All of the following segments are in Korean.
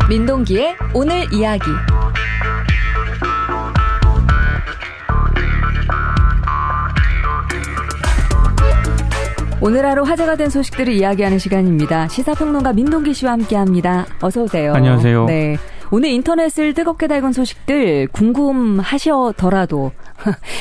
민동기의 오늘 이야기. 오늘 하루 화제가 된 소식들을 이야기하는 시간입니다. 시사평론가 민동기 씨와 함께합니다. 어서 오세요. 안녕하세요. 네, 오늘 인터넷을 뜨겁게 달군 소식들 궁금하셔더라도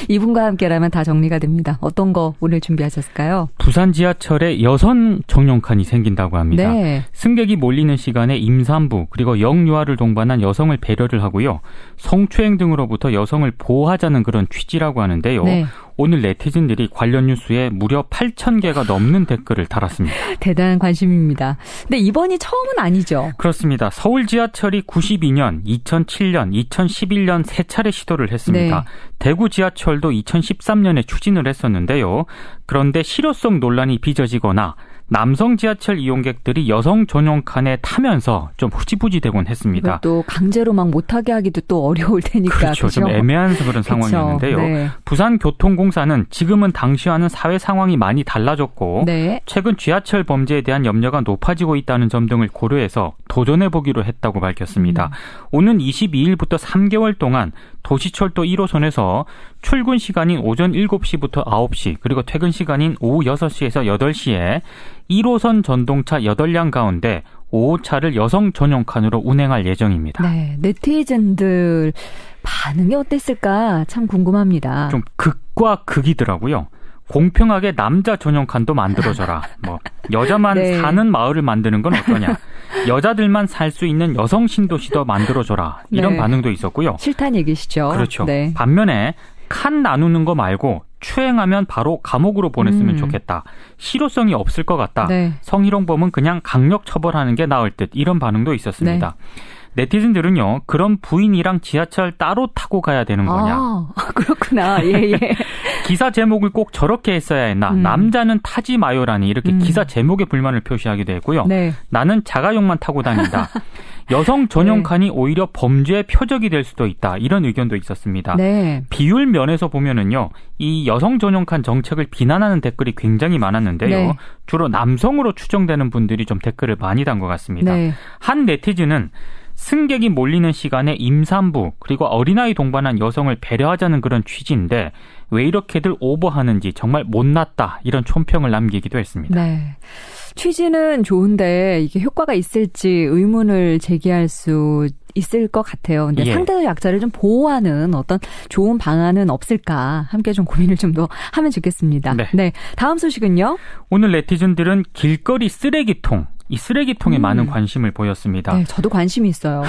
이분과 함께라면 다 정리가 됩니다. 어떤 거 오늘 준비하셨을까요? 부산 지하철에 여성 전용칸이 생긴다고 합니다. 네. 승객이 몰리는 시간에 임산부 그리고 영유아를 동반한 여성을 배려를 하고요. 성추행 등으로부터 여성을 보호하자는 그런 취지라고 하는데요. 네. 오늘 네티즌들이 관련 뉴스에 무려 8,000개가 넘는 댓글을 달았습니다. 대단한 관심입니다. 근데 이번이 처음은 아니죠? 그렇습니다. 서울 지하철이 92년, 2007년, 2011년 세 차례 시도를 했습니다. 네. 대구 지하철도 2013년에 추진을 했었는데요. 그런데 실효성 논란이 빚어지거나 남성 지하철 이용객들이 여성 전용 칸에 타면서 좀 후지부지되곤 했습니다. 이것도 강제로 막 못하게 하기도 또 어려울 테니까. 그렇죠. 좀 애매한 그런 상황이었는데요. 네. 부산교통공사는 지금은 당시와는 사회 상황이 많이 달라졌고 네. 최근 지하철 범죄에 대한 염려가 높아지고 있다는 점 등을 고려해서 도전해보기로 했다고 밝혔습니다. 오는 22일부터 3개월 동안 도시철도 1호선에서 출근 시간인 오전 7시부터 9시 그리고 퇴근 시간인 오후 6시에서 8시에 1호선 전동차 8량 가운데 5호차를 여성 전용 칸으로 운행할 예정입니다. 네, 네티즌들 반응이 어땠을까 참 궁금합니다. 좀 극과 극이더라고요. 공평하게 남자 전용 칸도 만들어줘라. 뭐 여자만 네. 사는 사는 마을을 만드는 건 어떠냐. 여자들만 살 수 있는 여성 신도시도 만들어줘라. 이런 네. 반응도 있었고요. 싫다는 얘기시죠? 그렇죠. 네. 반면에 칸 나누는 거 말고 추행하면 바로 감옥으로 보냈으면 좋겠다. 실효성이 없을 것 같다. 네. 성희롱범은 그냥 강력 처벌하는 게 나을 듯 이런 반응도 있었습니다. 네티즌들은요. 그럼 부인이랑 지하철 따로 타고 가야 되는 거냐. 아, 그렇구나. 예, 예. 기사 제목을 꼭 저렇게 했어야 했나. 남자는 타지 마요라니 이렇게 기사 제목에 불만을 표시하기도 했고요. 네. 나는 자가용만 타고 다닌다. 여성 전용 칸이 오히려 범죄의 표적이 될 수도 있다. 이런 의견도 있었습니다. 네. 비율 면에서 보면은요, 이 여성 전용 칸 정책을 비난하는 댓글이 굉장히 많았는데요. 네. 주로 남성으로 추정되는 분들이 좀 댓글을 많이 단 것 같습니다. 네. 한 네티즌은 승객이 몰리는 시간에 임산부 그리고 어린아이 동반한 여성을 배려하자는 그런 취지인데 왜 이렇게들 오버하는지 정말 못났다 이런 촌평을 남기기도 했습니다. 네. 취지는 좋은데 이게 효과가 있을지 의문을 제기할 수 있을 것 같아요. 근데 예. 상대적 약자를 좀 보호하는 어떤 좋은 방안은 없을까 함께 좀 고민을 좀 더 하면 좋겠습니다. 네. 다음 소식은요? 오늘 네티즌들은 길거리 쓰레기통 이 쓰레기통에 많은 관심을 보였습니다. 네, 저도 관심이 있어요.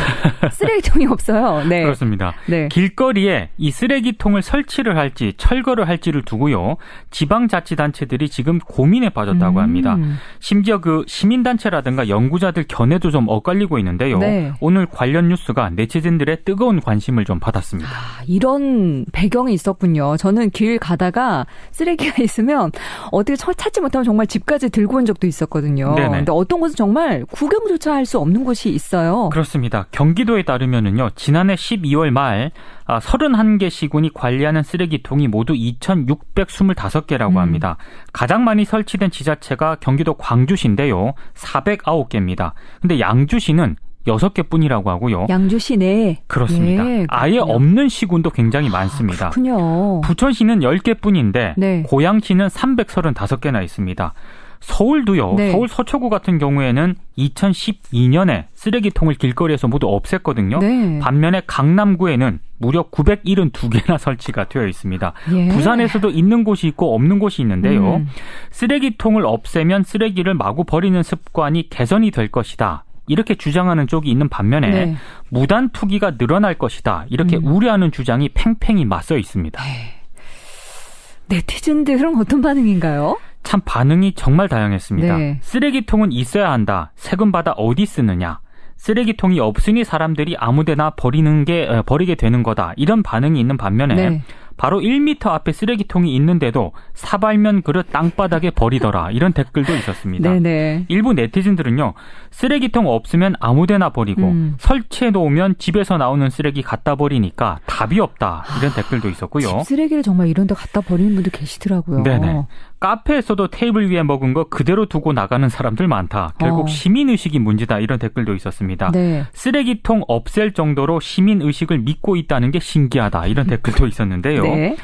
쓰레기통이 없어요. 네. 그렇습니다. 네. 길거리에 이 쓰레기통을 설치를 할지 철거를 할지를 두고요. 지방자치단체들이 지금 고민에 빠졌다고 합니다. 심지어 그 시민단체라든가 연구자들 견해도 좀 엇갈리고 있는데요. 네. 오늘 관련 뉴스가 네티즌들의 뜨거운 관심을 좀 받았습니다. 이런 배경이 있었군요. 저는 길 가다가 쓰레기가 있으면 어떻게 찾지 못하면 정말 집까지 들고 온 적도 있었거든요. 네네. 근데 어떤 곳은 정말 구경조차 할 수 없는 곳이 있어요. 그렇습니다. 경기도에 따르면은요, 지난해 12월 말 31개 시군이 관리하는 쓰레기통이 모두 2,625개라고 합니다. 가장 많이 설치된 지자체가 경기도 광주시인데요, 409개입니다. 근데 양주시는 6개뿐이라고 하고요. 양주시 내에. 그렇습니다. 네, 아예 없는 시군도 굉장히 많습니다. 그렇군요. 부천시는 10개뿐인데 네. 고양시는 335개나 있습니다. 서울도요. 네. 서울 서초구 같은 경우에는 2012년에 쓰레기통을 길거리에서 모두 없앴거든요. 네. 반면에 강남구에는 무려 972개나 설치가 되어 있습니다. 예. 부산에서도 있는 곳이 있고 없는 곳이 있는데요. 쓰레기통을 없애면 쓰레기를 마구 버리는 습관이 개선이 될 것이다. 이렇게 주장하는 쪽이 있는 반면에 네. 무단 투기가 늘어날 것이다. 이렇게 우려하는 주장이 팽팽히 맞서 있습니다. 네티즌들은 어떤 반응인가요? 참 반응이 정말 다양했습니다. 네. 쓰레기통은 있어야 한다. 세금 받아 어디 쓰느냐. 쓰레기통이 없으니 사람들이 아무데나 버리게 되는 거다. 이런 반응이 있는 반면에 네. 바로 1m 앞에 쓰레기통이 있는데도 사발면 그릇 땅바닥에 버리더라. 이런 댓글도 있었습니다. 네네. 일부 네티즌들은요. 쓰레기통 없으면 아무데나 버리고 설치해 놓으면 집에서 나오는 쓰레기 갖다 버리니까 답이 없다. 이런 댓글도 있었고요. 집 쓰레기를 정말 이런 데 갖다 버리는 분들 계시더라고요. 네네. 카페에서도 테이블 위에 먹은 거 그대로 두고 나가는 사람들 많다. 결국 시민의식이 문제다. 이런 댓글도 있었습니다. 네. 쓰레기통 없앨 정도로 시민의식을 믿고 있다는 게 신기하다. 이런 댓글도 있었는데요. 네.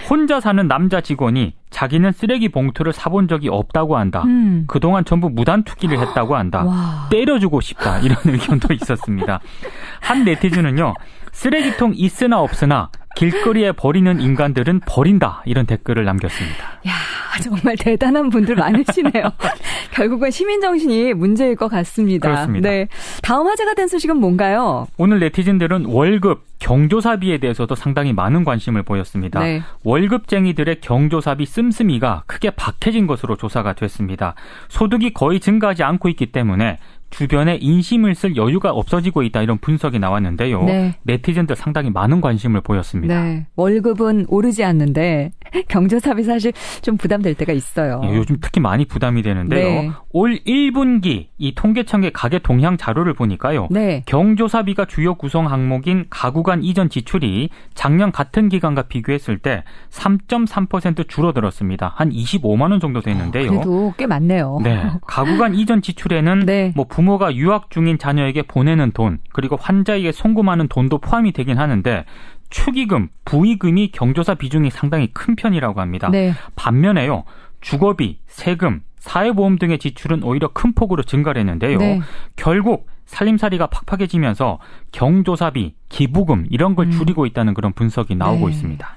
혼자 사는 남자 직원이 자기는 쓰레기 봉투를 사본 적이 없다고 한다. 그동안 전부 무단 투기를 했다고 한다. 와. 때려주고 싶다. 이런 의견도 있었습니다. 한 네티즌은요. 쓰레기통 있으나 없으나 길거리에 버리는 인간들은 버린다. 이런 댓글을 남겼습니다. 야, 정말 대단한 분들 많으시네요. 결국은 시민정신이 문제일 것 같습니다. 그렇습니다. 네. 다음 화제가 된 소식은 뭔가요? 오늘 네티즌들은 월급, 경조사비에 대해서도 상당히 많은 관심을 보였습니다. 네. 월급쟁이들의 경조사비 씀씀이가 크게 박해진 것으로 조사가 됐습니다. 소득이 거의 증가하지 않고 있기 때문에 주변에 인심을 쓸 여유가 없어지고 있다 이런 분석이 나왔는데요. 네. 네티즌들 상당히 많은 관심을 보였습니다. 네. 월급은 오르지 않는데 경조사비 사실 좀 부담될 때가 있어요. 예, 요즘 특히 많이 부담이 되는데요. 네. 올 1분기 이 통계청의 가계 동향 자료를 보니까요. 네. 경조사비가 주요 구성 항목인 가구 간 이전 지출이 작년 같은 기간과 비교했을 때 3.3% 줄어들었습니다. 한 25만 원 정도 됐는데요. 그래도 꽤 많네요. 네, 가구 간 이전 지출에는 네. 뭐 부모가 유학 중인 자녀에게 보내는 돈, 그리고 환자에게 송금하는 돈도 포함이 되긴 하는데 축의금, 부의금이 경조사 비중이 상당히 큰 편이라고 합니다. 네. 반면에요, 주거비, 세금, 사회보험 등의 지출은 오히려 큰 폭으로 증가를 했는데요. 네. 결국 살림살이가 팍팍해지면서 경조사비, 기부금 이런 걸 줄이고 있다는 그런 분석이 나오고 네. 있습니다.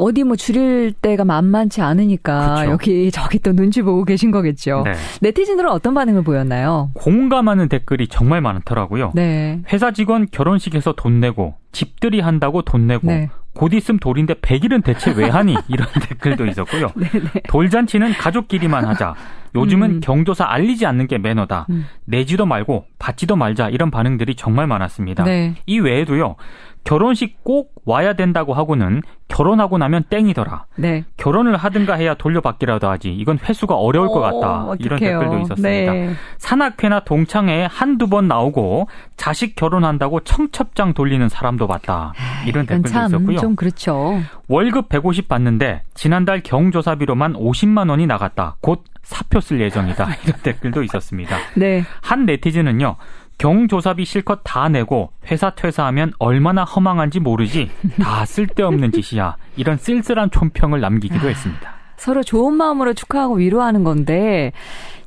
어디 뭐 줄일 때가 만만치 않으니까 그쵸. 여기 저기 또 눈치 보고 계신 거겠죠. 네. 네티즌들은 어떤 반응을 보였나요? 공감하는 댓글이 정말 많더라고요. 네. 회사 직원 결혼식에서 돈 내고 집들이 한다고 돈 내고 네. 곧 있으면 돌인데 100일은 대체 왜 하니? 이런 댓글도 있었고요. 네네. 돌잔치는 가족끼리만 하자. 요즘은 경조사 알리지 않는 게 매너다. 내지도 말고 받지도 말자. 이런 반응들이 정말 많았습니다. 네. 이 외에도요. 결혼식 꼭 와야 된다고 하고는 결혼하고 나면 땡이더라. 네. 결혼을 하든가 해야 돌려받기라도 하지. 이건 회수가 어려울 것 같다. 이런 어떡해요. 댓글도 있었습니다. 네. 산악회나 동창회에 한두 번 나오고 자식 결혼한다고 청첩장 돌리는 사람도 봤다. 이런 이건 댓글도 참 있었고요. 좀 그렇죠. 월급 150 받는데 지난달 경조사비로만 50만 원이 나갔다. 곧 사표 쓸 예정이다. 이런 댓글도 있었습니다. 네. 한 네티즌은요. 경조사비 실컷 다 내고 회사 퇴사하면 얼마나 허망한지 모르지. 다 쓸데없는 짓이야. 이런 쓸쓸한 촌평을 남기기도 했습니다. 서로 좋은 마음으로 축하하고 위로하는 건데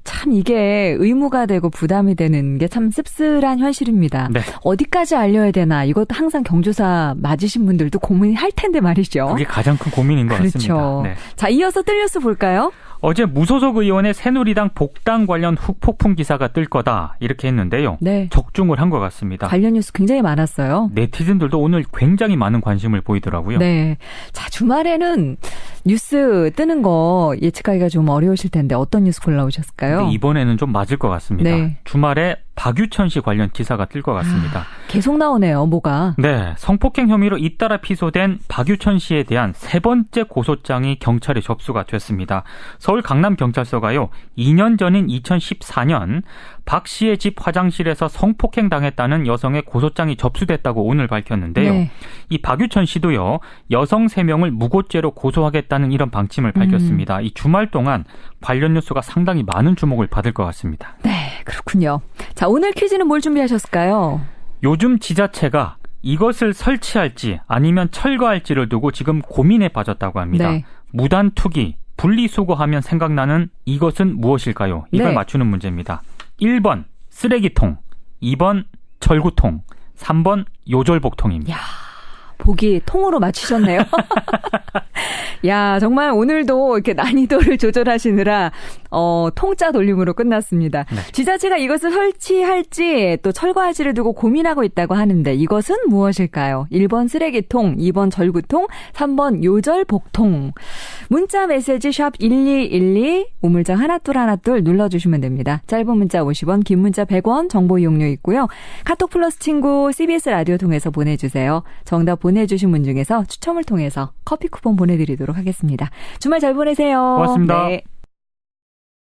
참 이게 의무가 되고 부담이 되는 게 참 씁쓸한 현실입니다. 네. 어디까지 알려야 되나 이것도 항상 경조사 맞으신 분들도 고민할 텐데 말이죠. 그게 가장 큰 고민인 것 그렇죠. 같습니다. 네. 자, 이어서 뜰 뉴스 볼까요? 어제 무소속 의원의 새누리당 복당 관련 후폭풍 기사가 뜰 거다 이렇게 했는데요. 네. 적중을 한 것 같습니다. 관련 뉴스 굉장히 많았어요. 네티즌들도 오늘 굉장히 많은 관심을 보이더라고요. 네. 자, 주말에는 뉴스 뜨는 거 예측하기가 좀 어려우실 텐데 어떤 뉴스 골라오셨을까요? 근데 이번에는 좀 맞을 것 같습니다. 네. 주말에 박유천 씨 관련 기사가 뜰 것 같습니다. 계속 나오네요, 뭐가. 네, 성폭행 혐의로 잇따라 피소된 박유천 씨에 대한 세 번째 고소장이 경찰에 접수가 됐습니다. 서울 강남경찰서가요, 2년 전인 2014년 박 씨의 집 화장실에서 성폭행 당했다는 여성의 고소장이 접수됐다고 오늘 밝혔는데요. 네. 이 박유천 씨도요, 여성 3명을 무고죄로 고소하겠다는 이런 방침을 밝혔습니다. 이 주말 동안 관련 뉴스가 상당히 많은 주목을 받을 것 같습니다. 네, 그렇군요. 자, 오늘 퀴즈는 뭘 준비하셨을까요? 요즘 지자체가 이것을 설치할지 아니면 철거할지를 두고 지금 고민에 빠졌다고 합니다. 네. 무단 투기, 분리수거하면 생각나는 이것은 무엇일까요? 이걸 네. 맞추는 문제입니다. 1번 쓰레기통, 2번 절구통, 3번 요절복통입니다. 야, 보기 통으로 맞추셨네요. 야, 정말 오늘도 이렇게 난이도를 조절하시느라 통짜 돌림으로 끝났습니다. 네. 지자체가 이것을 설치할지 또 철거할지를 두고 고민하고 있다고 하는데 이것은 무엇일까요? 1번 쓰레기통, 2번 절구통, 3번 요절복통. 문자 메시지 샵 1212 우물정 하나둘 눌러주시면 됩니다. 짧은 문자 50원, 긴 문자 100원 정보 이용료 있고요. 카톡 플러스 친구 CBS 라디오 통해서 보내주세요. 정답 보내주신 분 중에서 추첨을 통해서 커피 쿠폰 보내드리도록 하겠습니다. 주말 잘 보내세요. 고맙습니다. 네.